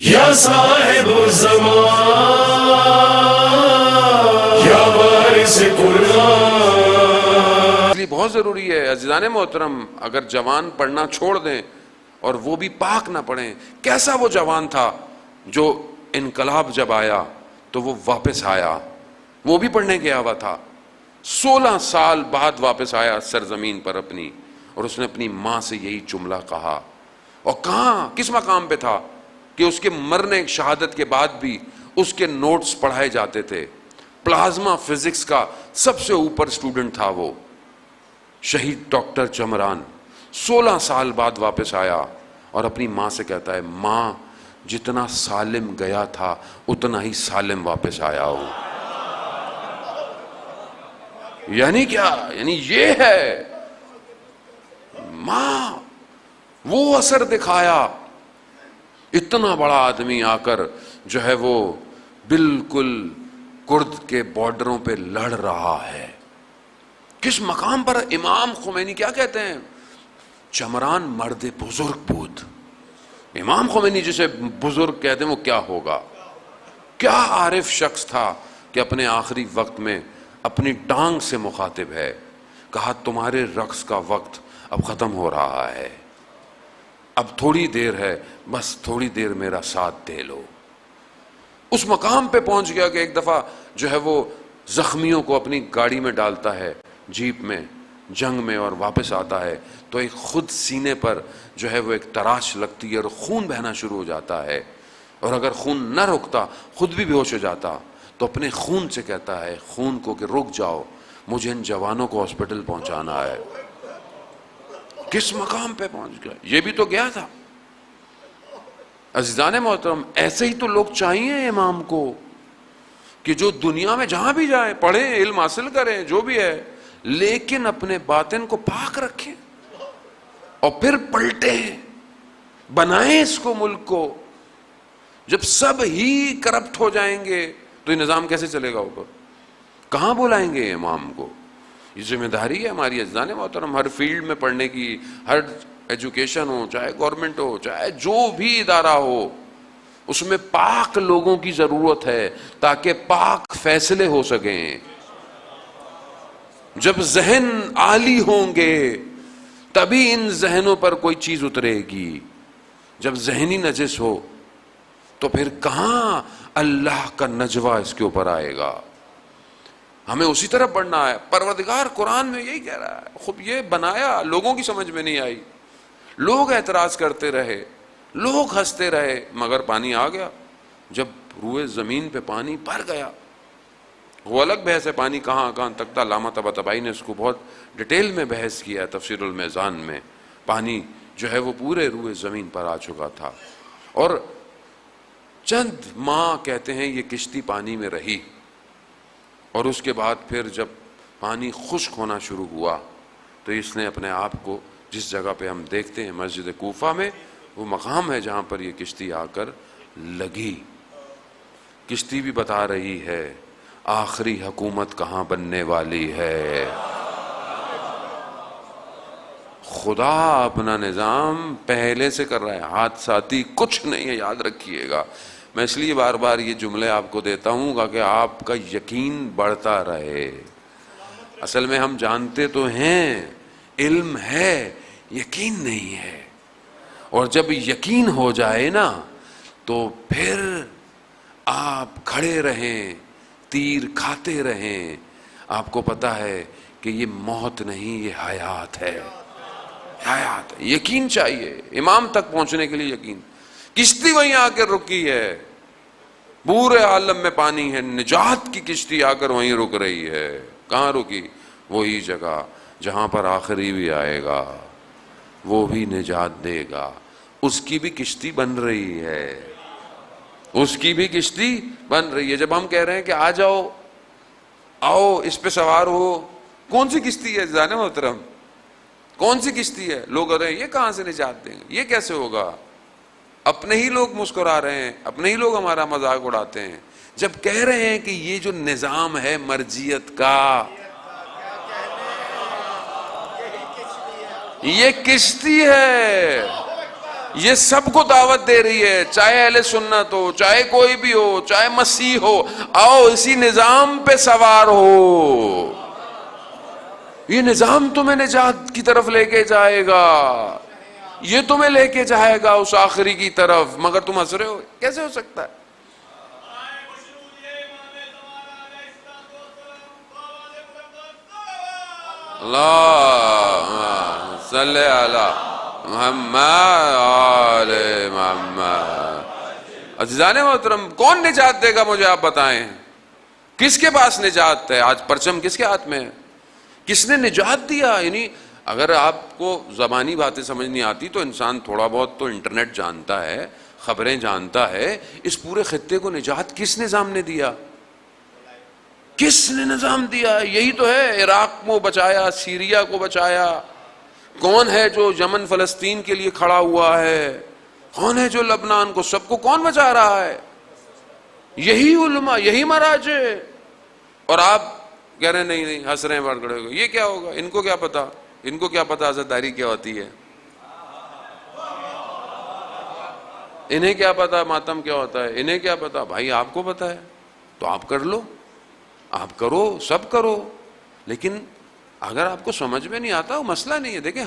یا صاحب الزمان یا وارث قرآن. اس لیے بہت ضروری ہے عزیزان محترم، اگر جوان پڑھنا چھوڑ دیں اور وہ بھی پاک نہ پڑھیں. کیسا وہ جوان تھا جو انقلاب جب آیا تو وہ واپس آیا، وہ بھی پڑھنے گیا ہوا تھا، 16 سال بعد واپس آیا سرزمین پر اپنی، اور اس نے اپنی ماں سے یہی جملہ کہا. اور کہاں کس مقام پہ تھا کہ اس کے مرنے شہادت کے بعد بھی اس کے نوٹس پڑھائے جاتے تھے. پلازما فزکس کا سب سے اوپر سٹوڈنٹ تھا وہ، شہید ڈاکٹر چمران. 16 سال بعد واپس آیا اور اپنی ماں سے کہتا ہے، ماں جتنا سالم گیا تھا اتنا ہی سالم واپس آیا ہوں. یعنی کیا؟ یعنی یہ ہے ماں، وہ اثر دکھایا. اتنا بڑا آدمی آ کر جو ہے وہ بالکل کرد کے بارڈروں پہ لڑ رہا ہے. کس مقام پر؟ امام خمینی کیا کہتے ہیں؟ چمران مرد بزرگ بود. امام خمینی جسے بزرگ کہتے ہیں وہ کیا ہوگا؟ کیا عارف شخص تھا کہ اپنے آخری وقت میں اپنی ٹانگ سے مخاطب ہے، کہا تمہارے رقص کا وقت اب ختم ہو رہا ہے، اب تھوڑی دیر ہے، بس تھوڑی دیر میرا ساتھ دے لو. اس مقام پہ پہنچ گیا کہ ایک دفعہ جو ہے وہ زخمیوں کو اپنی گاڑی میں ڈالتا ہے، جیپ میں، جنگ میں، اور واپس آتا ہے تو ایک خود سینے پر جو ہے وہ ایک تراش لگتی ہے اور خون بہنا شروع ہو جاتا ہے، اور اگر خون نہ رکتا خود بھی بے ہوش ہو جاتا. تو اپنے خون سے کہتا ہے خون کو کہ رک جاؤ، مجھے ان جوانوں کو ہاسپٹل پہنچانا ہے. کس مقام پہ پہنچ گیا؟ یہ بھی تو گیا تھا. عزیزان محترم، ایسے ہی تو لوگ چاہیے امام کو کہ جو دنیا میں جہاں بھی جائیں، پڑھیں، علم حاصل کریں، جو بھی ہے، لیکن اپنے باطن کو پاک رکھیں اور پھر پلٹیں، بنائیں اس کو، ملک کو. جب سب ہی کرپٹ ہو جائیں گے تو یہ نظام کیسے چلے گا اوپر؟ کہاں بلائیں گے امام کو؟ یہ ذمہ داری ہے ہماری عزیزان محترم، ہر فیلڈ میں پڑھنے کی، ہر ایجوکیشن ہو، چاہے گورنمنٹ ہو، چاہے جو بھی ادارہ ہو، اس میں پاک لوگوں کی ضرورت ہے تاکہ پاک فیصلے ہو سکیں. جب ذہن عالی ہوں گے تبھی ان ذہنوں پر کوئی چیز اترے گی. جب ذہنی نجس ہو تو پھر کہاں اللہ کا نجوہ اس کے اوپر آئے گا؟ ہمیں اسی طرح پڑھنا ہے. پروردگار قرآن میں یہی کہہ رہا ہے. خوب یہ بنایا، لوگوں کی سمجھ میں نہیں آئی، لوگ اعتراض کرتے رہے، لوگ ہنستے رہے، مگر پانی آ گیا. جب روئے زمین پہ پانی بھر گیا، وہ الگ بحث ہے پانی کہاں کہاں تک تھا. علامہ طباطبائی نے اس کو بہت ڈیٹیل میں بحث کیا ہے تفسیر المیزان میں. پانی جو ہے وہ پورے روئے زمین پر آ چکا تھا، اور چند ماہ کہتے ہیں یہ کشتی پانی میں رہی، اور اس کے بعد پھر جب پانی خشک ہونا شروع ہوا تو اس نے اپنے آپ کو، جس جگہ پہ ہم دیکھتے ہیں مسجد کوفہ میں، وہ مقام ہے جہاں پر یہ کشتی آ کر لگی. کشتی بھی بتا رہی ہے آخری حکومت کہاں بننے والی ہے. خدا اپنا نظام پہلے سے کر رہا ہے، حادثاتی کچھ نہیں ہے، یاد رکھیے گا. میں اس لیے بار بار یہ جملے آپ کو دیتا ہوں کہ آپ کا یقین بڑھتا رہے. اصل میں ہم جانتے تو ہیں، علم ہے، یقین نہیں ہے. اور جب یقین ہو جائے نا تو پھر آپ کھڑے رہیں، تیر کھاتے رہیں. آپ کو پتا ہے کہ یہ موت نہیں، یہ حیات ہے، حیات ہے. یقین چاہیے امام تک پہنچنے کے لیے. یقین. کشتی وہیں آ کر رکی ہے، پورے عالم میں پانی ہے، نجات کی کشتی آ کر وہیں رک رہی ہے. کہاں رکی؟ وہی جگہ جہاں پر آخری بھی آئے گا، وہ بھی نجات دے گا. اس کی بھی کشتی بن رہی ہے، اس کی بھی کشتی بن رہی ہے. جب ہم کہہ رہے ہیں کہ آ جاؤ، آؤ اس پہ سوار ہو، کون سی کشتی ہے جانے محترم؟ کون سی کشتی ہے؟ لوگ کہہ رہے ہیں یہ کہاں سے نجات دیں گے، یہ کیسے ہوگا؟ اپنے ہی لوگ مسکرا رہے ہیں، اپنے ہی لوگ ہمارا مذاق اڑاتے ہیں جب کہہ رہے ہیں کہ یہ جو نظام ہے مرجیت کا، یہ کشتی ہے. یہ سب کو دعوت دے رہی ہے، چاہے اہل سنت ہو، چاہے کوئی بھی ہو، چاہے مسیح ہو، آؤ اسی نظام پہ سوار ہو، یہ نظام تمہیں نجات کی طرف لے کے جائے گا، یہ تمہیں لے کے جائے گا اس آخری کی طرف، مگر تم ہنس رہے ہو، کیسے ہو سکتا ہے؟ اللہ صلی علی محمد آل محمد۔ عزیزان محترم، کون نجات دے گا مجھے آپ بتائیں؟ کس کے پاس نجات ہے؟ آج پرچم کس کے ہاتھ میں ہے؟ کس نے نجات دیا؟ یعنی اگر آپ کو زبانی باتیں سمجھ نہیں آتی تو انسان تھوڑا بہت تو انٹرنیٹ جانتا ہے، خبریں جانتا ہے۔ اس پورے خطے کو نجات کس نظام نے دیا؟ کس نے نظام دیا؟ یہی تو ہے، عراق کو بچایا، سیریا کو بچایا۔ کون ہے جو یمن فلسطین کے لیے کھڑا ہوا ہے؟ کون ہے جو لبنان کو، سب کو کون بچا رہا ہے؟ یہی علماء، یہی مراجع۔ اور آپ کہہ رہے ہیں نہیں نہیں، ہنس رہے ہیں بڑھ کھڑے ہو کے، یہ کیا ہوگا؟ ان کو کیا پتا، ان کو کیا پتا عزاداری کیا ہوتی ہے، انہیں کیا پتا ماتم کیا ہوتا ہے، انہیں کیا پتا؟ بھائی آپ کو پتا ہے تو آپ کر لو، آپ کرو، سب کرو، لیکن اگر آپ کو سمجھ میں نہیں آتا وہ مسئلہ نہیں ہے۔ دیکھیں